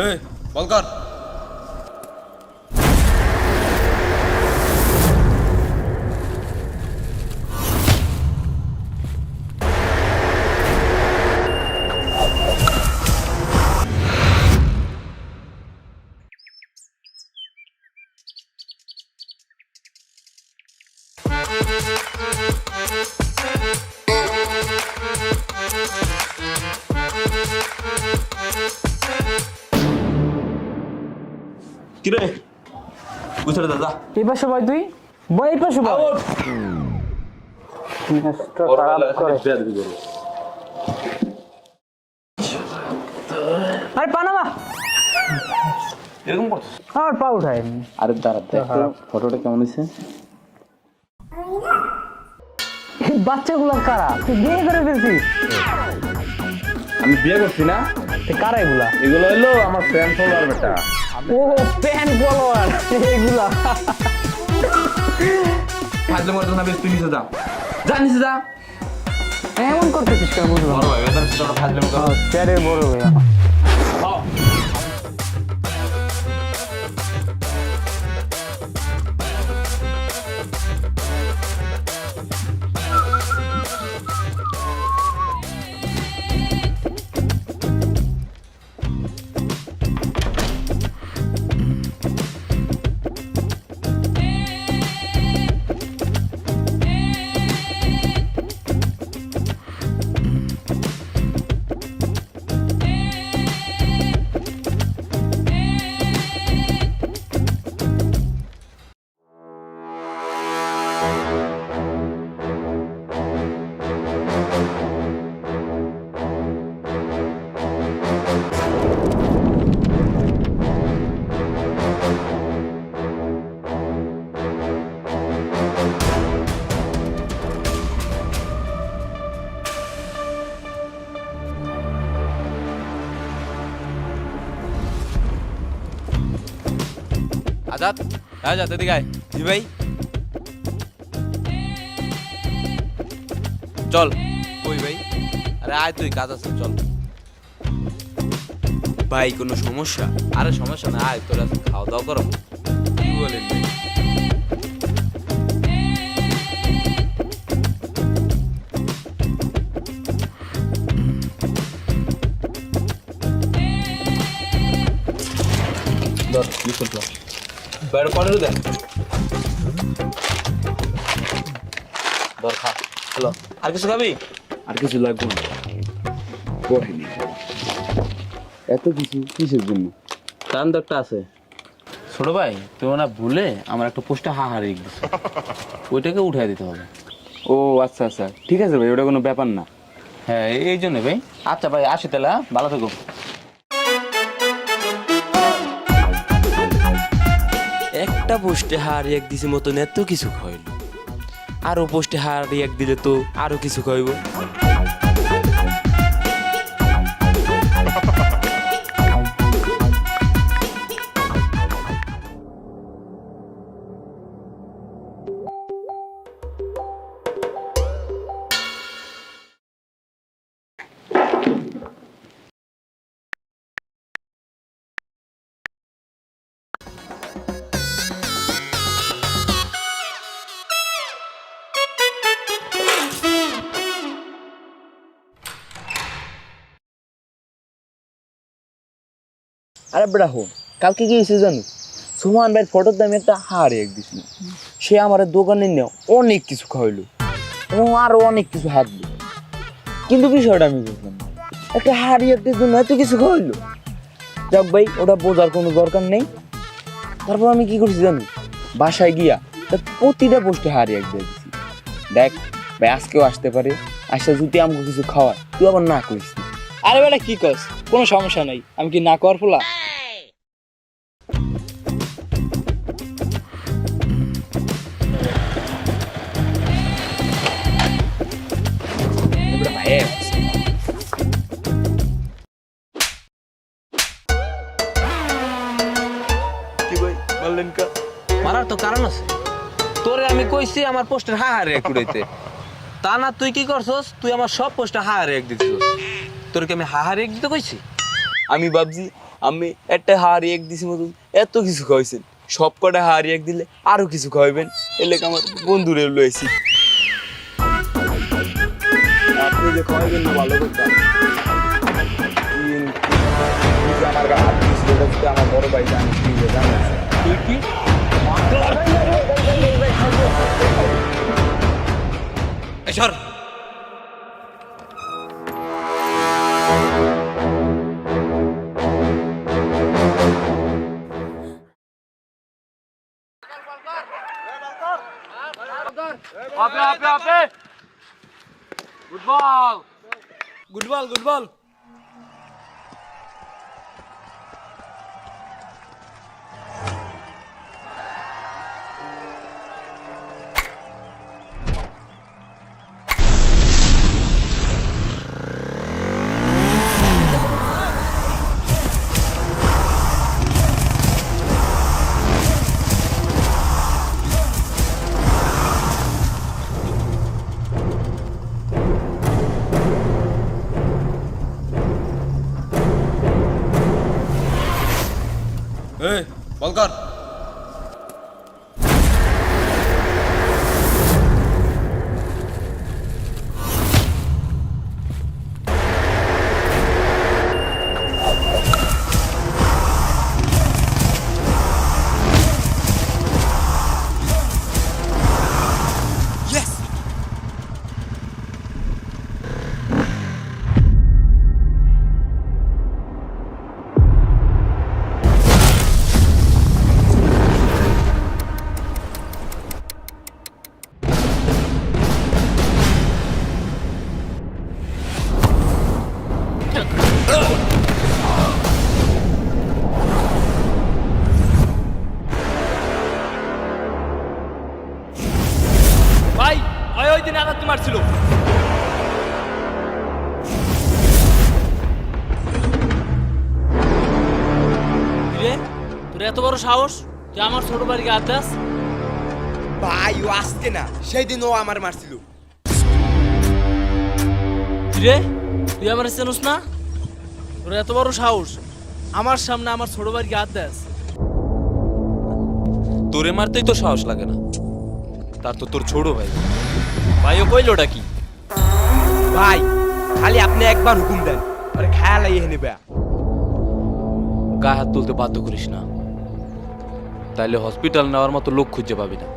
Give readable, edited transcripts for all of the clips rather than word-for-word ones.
এই বল কর। কিরে বুঝলে দাদা এই পাশে ভাই তুই বই এই পাশে ভাই আরে পানামা এরকম করছিস? আর পা উঠায় আরে দাঁড়া ফটোটা কেমন হয়েছে? বাচ্চাগুলো কারা? তুই বিয়ে করে ফেলছিস? আমি বিয়ে করছি না। কারা এগুলা? এগুলো হলো আমার ফ্যান ফলোয়ার বেটা। ও প্যান ফলোয়ার এগুলা। ফাজলে মতো না বেশ, তুই নিচে যা, যা নিচে যা। এমন করতেছিস কেন বুঝলাম? বড় ভাই বেদার সাথে ফাজলে মতো চেয়ারের বড় ভাইয়া। আজাদ আজাদ এদিকে আয়। জি ভাই চল। কই ভাই? আরে আয় তুই, কাজ আছে চল। ভাই কোনো সমস্যা? আরে সমস্যা না, আয় তোর আজকে খাওয়া দাওয়া করো। কি বলেন ভাই? ধর কি করছো? বাইরে পনেরো দেন। ধর খা। হ্যালো, আর কিছু খাবি? আর কিছু লাগবে না, করিনি এত কিছু কিসের জন্য? কারণ তো একটা আছে। ছোট ভাই তুই না ভুলে আমার একটা পোস্টে হারিয়ে গেছে, ওইটাকে উঠাই দিতে হবে। ও আচ্ছা আচ্ছা, ঠিক আছে ভাই, ওটা কোনো ব্যাপার না। হ্যাঁ এই জন্য ভাই। আচ্ছা ভাই আসি তাহলে, ভালো থেকো। একটা পোস্টে হার এক দিছি মতন এত কিছু খাইল, আরো পোস্টে হার এক দিলে তো আরো কিছু খাইব। আরে বেটা হো, কালকে কি হয়েছে জানো? সুমান ভাইয়ের ফটোর দামে একটা হাড় এক দিছিল। সে আমার দোকানে নিয়ে অনেক কিছু খাওয়াইলো এবং আরো অনেক কিছু হাত দিল, কিন্তু বিষয়টা আমি বুঝলাম না, একটা হাড়ি একটির জন্য এত কিছু খাওয়াইলো। যাক ভাই, ওটা বোঝার কোনো দরকার নেই। তারপর আমি কি করছি জানো? বাসায় গিয়া তার প্রতিটা পোস্টে হাড়ি এক দিয়ে দিছি। দেখ ভাই, আজকেও আসতে পারে, আসে যদি আমাকে কিছু খাওয়ায়, তুই আবার না করিস না। আরে বেটা কি কস? কোনো সমস্যা নাই, আমি কি না কর ফুলা? কি ভাই বললেন কা? মারার তো কারণ আছে। তোরে আমি কইছি আমার পোস্টের হারে কুড়াইতে, তা না তুই কি করছস? তুই আমার সব পোস্টে হারে এক দিছিস। তোর কি আমি হারে এক দিতে কইছি? আমি ভাবছি আমি একটা হাড়ি এক দিছি মতন এত কিছু খাওয়াইছেন, সব কটা হাড়ি এক দিলে আরো কিছু খাওয়াইবেন, এলে আমার বন্ধুরে লইছি। আপনি যে খাওয়াইবেন না ভালো কথা, আমার গায়ে হাত দিয়েছিল, এটা যদি আমার বড় ভাই জানে তুই কি সর। গুড বল বল কর। ভাই ওই দিন আঘাত মারছিল। রে তোর এত বড় সাহস, তুই আমার ছোট বাড়িকে হাত দাস? ভাই ও আজকে না, সেই দিন ও আমার মারছিল। রে তুই আমার চেনস না? তোর এত বড় সাহস, আমার সামনে আমার ছোট বাড়িকে হাত দাস? তোরে মারতেই তো সাহস লাগে না, তার তো তোর ছোট ভাই। ভাই ও কইলোটা কি? ভাই খালি আপনি একবার হুকুম দেন, আরে খেয়াল আইয়ে নেবে। গায়ে হাত তুলতে বাধ্য করিস না, তাইলে হসপিটাল নেওয়ার মতো লোক খুঁজে পাবি না।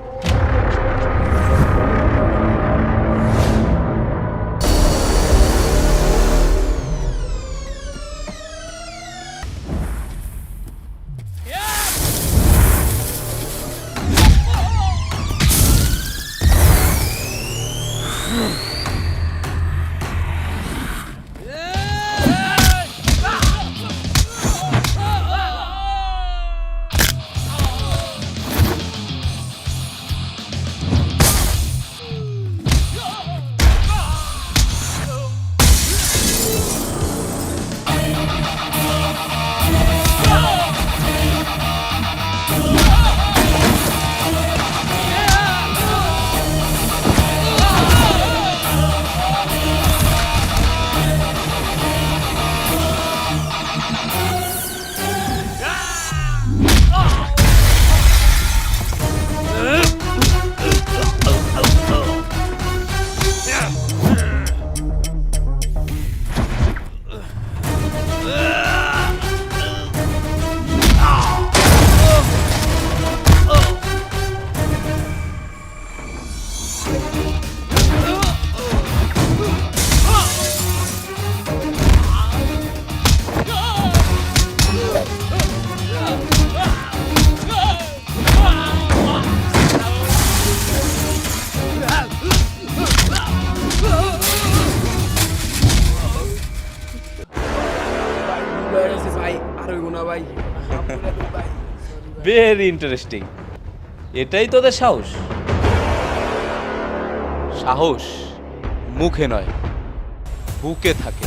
Very interesting. এটাই তোদের সাহস? সাহস মুখে নয়, বুকে থাকে।